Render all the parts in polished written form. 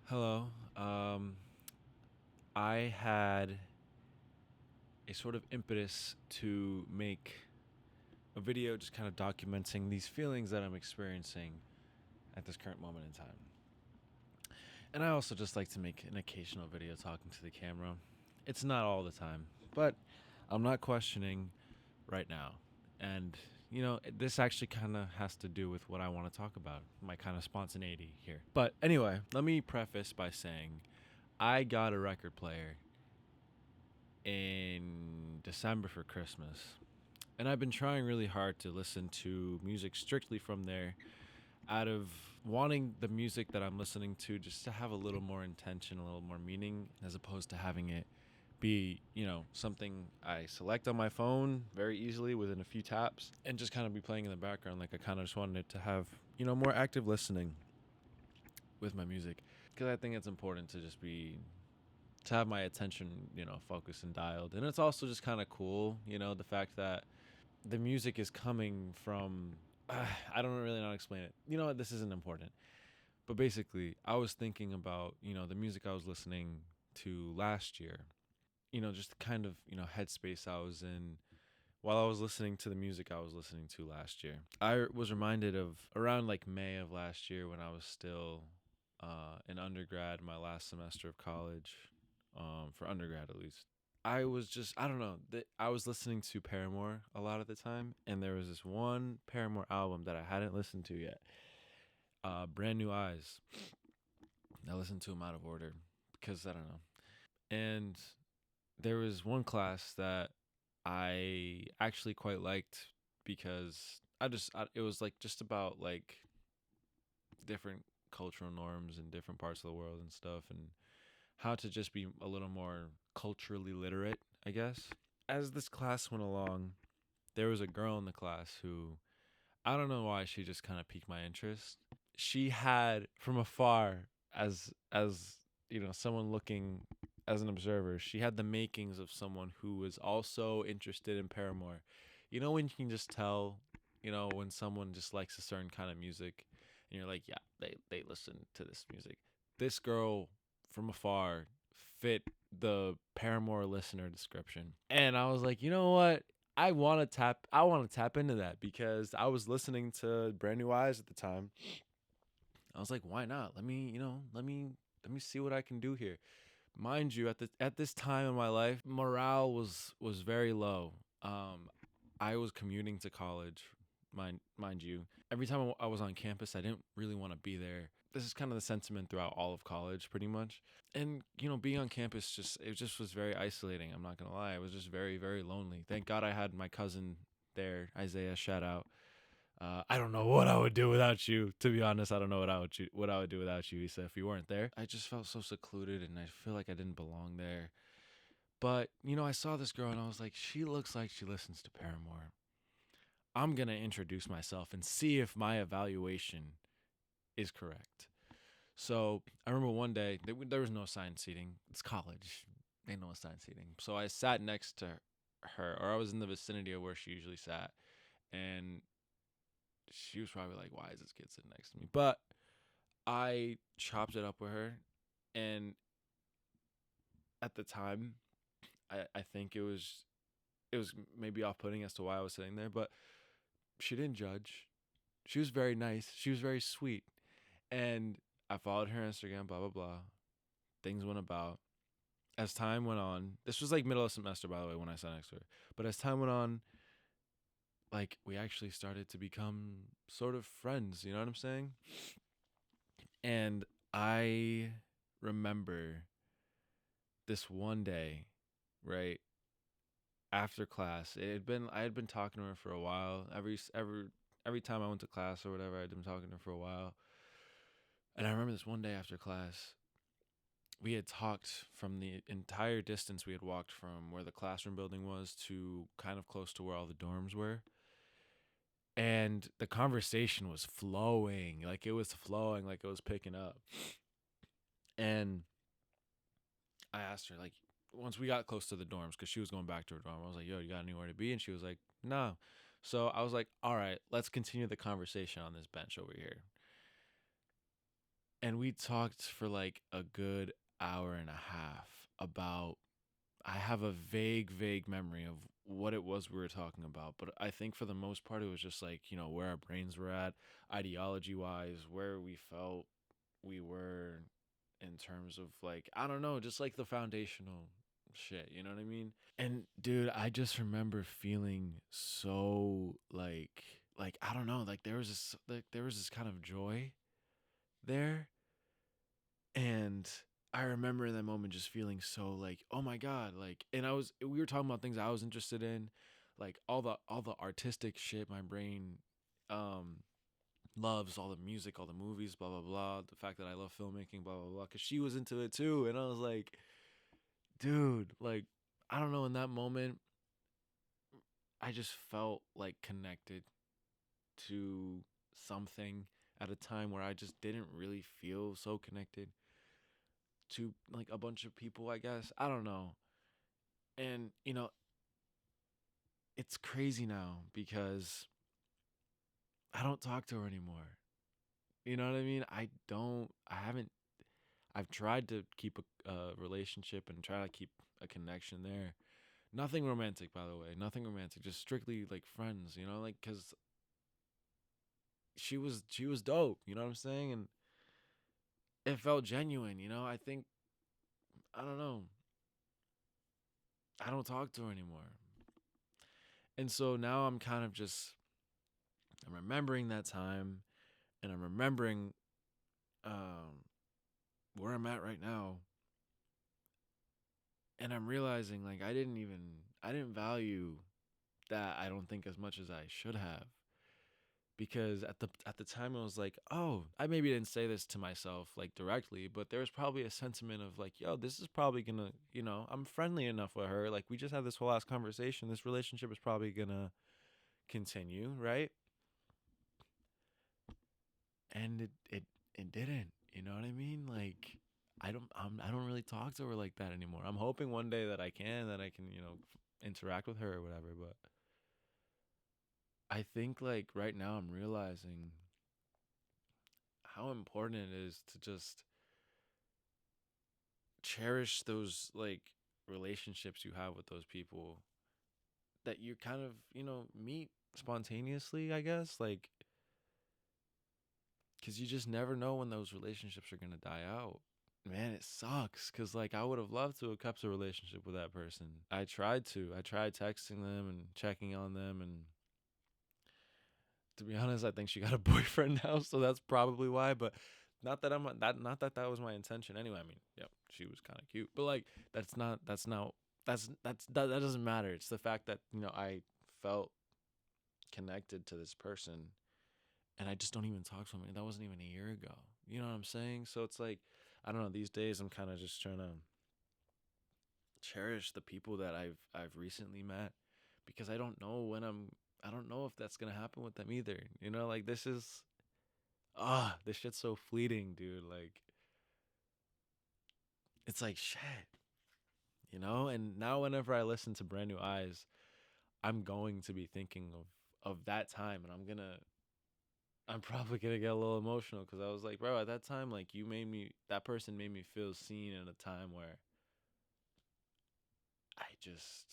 Hello. I had a sort of impetus to make a video just kind of documenting these feelings that I'm experiencing at this current moment in time. And I also just like to make an occasional video talking to the camera. It's not all the time, but I'm not questioning right now. And, this actually kind of has to do with what I want to talk about, my kind of spontaneity here. But anyway, let me preface by saying I got a record player in December for Christmas. And I've been trying really hard to listen to music strictly from there out of wanting the music that I'm listening to just to have a little more intention, a little more meaning, as opposed to having it be, something I select on my phone very easily within a few taps and just kind of be playing in the background. Like I kind of just wanted it to have, more active listening with my music. Because I think it's important to just to have my attention, focused and dialed. And it's also just kind of cool, the fact that the music is coming from I don't really know how to explain it. You know what? This isn't important. But basically, I was thinking about, the music I was listening to last year. Just the kind of, headspace I was in while I was listening to the music I was listening to last year. I was reminded of around like May of last year when I was still in undergrad, my last semester of college, for undergrad at least. I was just, I don't know, I was listening to Paramore a lot of the time, and there was this one Paramore album that I hadn't listened to yet, Brand New Eyes. I listened to them out of order because I don't know. And there was one class that I actually quite liked because it was like just about like different cultural norms in different parts of the world and stuff, and how to just be a little more culturally literate, I guess. As this class went along, there was a girl in the class who, I don't know why, she just kind of piqued my interest. She had from afar, as someone looking as an observer, she had the makings of someone who was also interested in Paramore. When you can just tell, when someone just likes a certain kind of music, and you're like, yeah, they listen to this music. This girl from afar fit the Paramore listener description. And I was like, you know what? I want to tap into that because I was listening to Brand New Eyes at the time. I was like, why not? Let me see what I can do here. Mind you, at this time in my life, morale was very low. I was commuting to college, mind you. Every time I was on campus, I didn't really want to be there. This is kind of the sentiment throughout all of college, pretty much. And being on campus just was very isolating. I'm not gonna lie, it was just very very lonely. Thank God I had my cousin there, Isaiah. Shout out. I don't know what I would do without you. To be honest, I don't know what I would do without you, Issa, if you weren't there. I just felt so secluded, and I feel like I didn't belong there. But I saw this girl, and I was like, she looks like she listens to Paramore. I'm gonna introduce myself and see if my evaluation is correct. So I remember one day there was no assigned seating. It's college, ain't no assigned seating. So I sat next to her, or I was in the vicinity of where she usually sat, and she was probably like, "Why is this kid sitting next to me?" But I chopped it up with her, and at the time, I think it was maybe off putting as to why I was sitting there, but she didn't judge. She was very nice. She was very sweet, and I followed her Instagram. Blah blah blah. Things went about. As time went on, this was like middle of semester, by the way, when I sat next to her. But as time went on, like we actually started to become sort of friends. You know what I'm saying? And I remember this one day, right after class. I had been talking to her for a while. Every time I went to class or whatever, I'd been talking to her for a while. And I remember this one day after class, we had talked from the entire distance we had walked from where the classroom building was to kind of close to where all the dorms were. And the conversation was flowing, like it was flowing, like it was picking up. And I asked her, like, once we got close to the dorms, because she was going back to her dorm, I was like, yo, you got anywhere to be? And she was like, no. So I was like, all right, let's continue the conversation on this bench over here. And we talked for like a good hour and a half about, I have a vague memory of what it was we were talking about, but I think for the most part it was just like, where our brains were at, ideology wise, where we felt we were in terms of like, I don't know, just like the foundational shit, you know what I mean? And dude, I just remember feeling so like I don't know, like there was this kind of joy there. And I remember in that moment just feeling so like, oh my God, like, and we were talking about things I was interested in, like all the artistic shit my brain um loves, all the music, all the movies, blah blah blah, the fact that I love filmmaking, blah blah blah, cuz she was into it too. And I was like, dude, like, I don't know, in that moment I just felt like connected to something at a time where I just didn't really feel so connected to like a bunch of people, I guess. I don't know. And it's crazy now because I don't talk to her anymore. You know what I mean? I haven't I've tried to keep a relationship and try to keep a connection there. Nothing romantic, by the way. Nothing romantic. Just strictly like friends, like cuz she was dope, you know what I'm saying? And it felt genuine, I think, I don't know. I don't talk to her anymore. And so now I'm remembering that time, and I'm remembering um, where I'm at right now, and I'm realizing like I didn't value that, I don't think, as much as I should have, because at the time I was like, oh, I maybe didn't say this to myself like directly, but there was probably a sentiment of like, yo, this is probably gonna, I'm friendly enough with her, like we just had this whole last conversation, this relationship is probably gonna continue, right? And it didn't. You know what I mean? Like I don't really talk to her like that anymore. I'm hoping one day that I can interact with her or whatever. But I think like right now I'm realizing how important it is to just cherish those like relationships you have with those people that you kind of meet spontaneously, I guess, like, because you just never know when those relationships are gonna die out. Man, it sucks because like I would have loved to have kept a relationship with that person. I tried texting them and checking on them, and to be honest, I think she got a boyfriend now, so that's probably why. But not that that was my intention anyway. I mean, yeah, she was kind of cute, but like that doesn't matter. It's the fact that I felt connected to this person, and I just don't even talk to him. And that wasn't even a year ago. You know what I'm saying? So it's like, I don't know. These days, I'm kind of just trying to cherish the people that I've recently met, because I don't know if that's gonna happen with them either. Like this shit's so fleeting, dude. Like it's like shit, And now whenever I listen to Brand New Eyes, I'm going to be thinking of that time, and I'm probably gonna get a little emotional because I was like, bro, at that time, like that person made me feel seen in a time where I just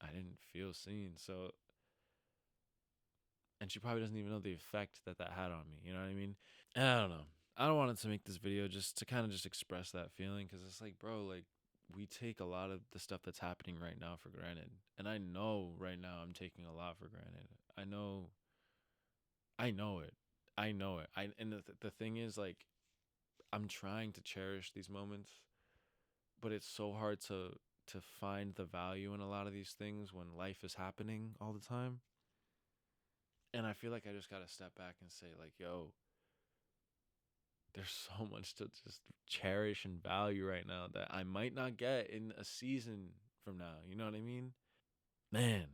I didn't feel seen. So, and she probably doesn't even know the effect that that had on me. You know what I mean? And I don't know. I don't want to make this video just to kind of just express that feeling, because it's like, bro, like we take a lot of the stuff that's happening right now for granted, and I know right now I'm taking a lot for granted. I know it. I know it. And the thing is, like, I'm trying to cherish these moments, but it's so hard to find the value in a lot of these things when life is happening all the time. And I feel like I just got to step back and say like, yo, there's so much to just cherish and value right now that I might not get in a season from now. You know what I mean? Man,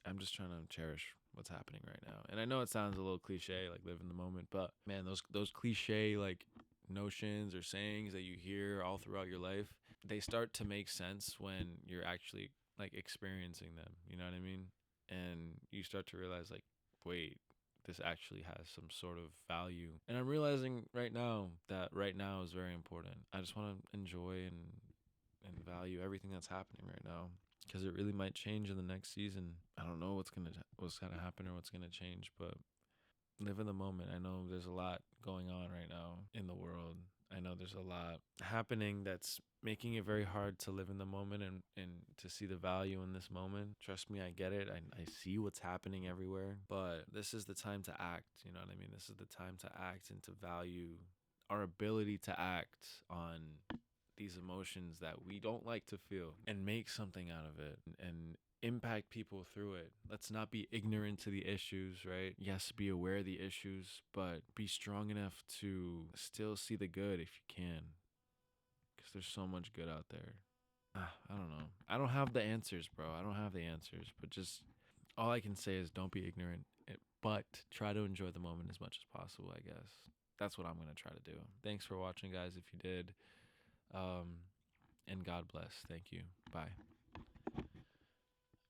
I'm just trying to cherish what's happening right now. And I know it sounds a little cliche, like live in the moment, but man, those cliche like notions or sayings that you hear all throughout your life, they start to make sense when you're actually like experiencing them. You know what I mean? And you start to realize like, wait, this actually has some sort of value. And I'm realizing right now that right now is very important. I just want to enjoy and value everything that's happening right now, because it really might change in the next season. I don't know what's gonna happen or what's gonna change, but live in the moment. I know there's a lot going on right now in the world. I know there's a lot happening that's making it very hard to live in the moment and to see the value in this moment. Trust me, I get it. I see what's happening everywhere. But this is the time to act. You know what I mean? This is the time to act and to value our ability to act on these emotions that we don't like to feel and make something out of it and impact people through it. Let's not be ignorant to the issues, right? Yes, be aware of the issues, but be strong enough to still see the good if you can, because there's so much good out there. I don't know. I don't have the answers, bro. I don't have the answers, but just all I can say is don't be ignorant, but try to enjoy the moment as much as possible, I guess. That's what I'm going to try to do. Thanks for watching, guys, if you did. Um, and God bless. Thank you. Bye.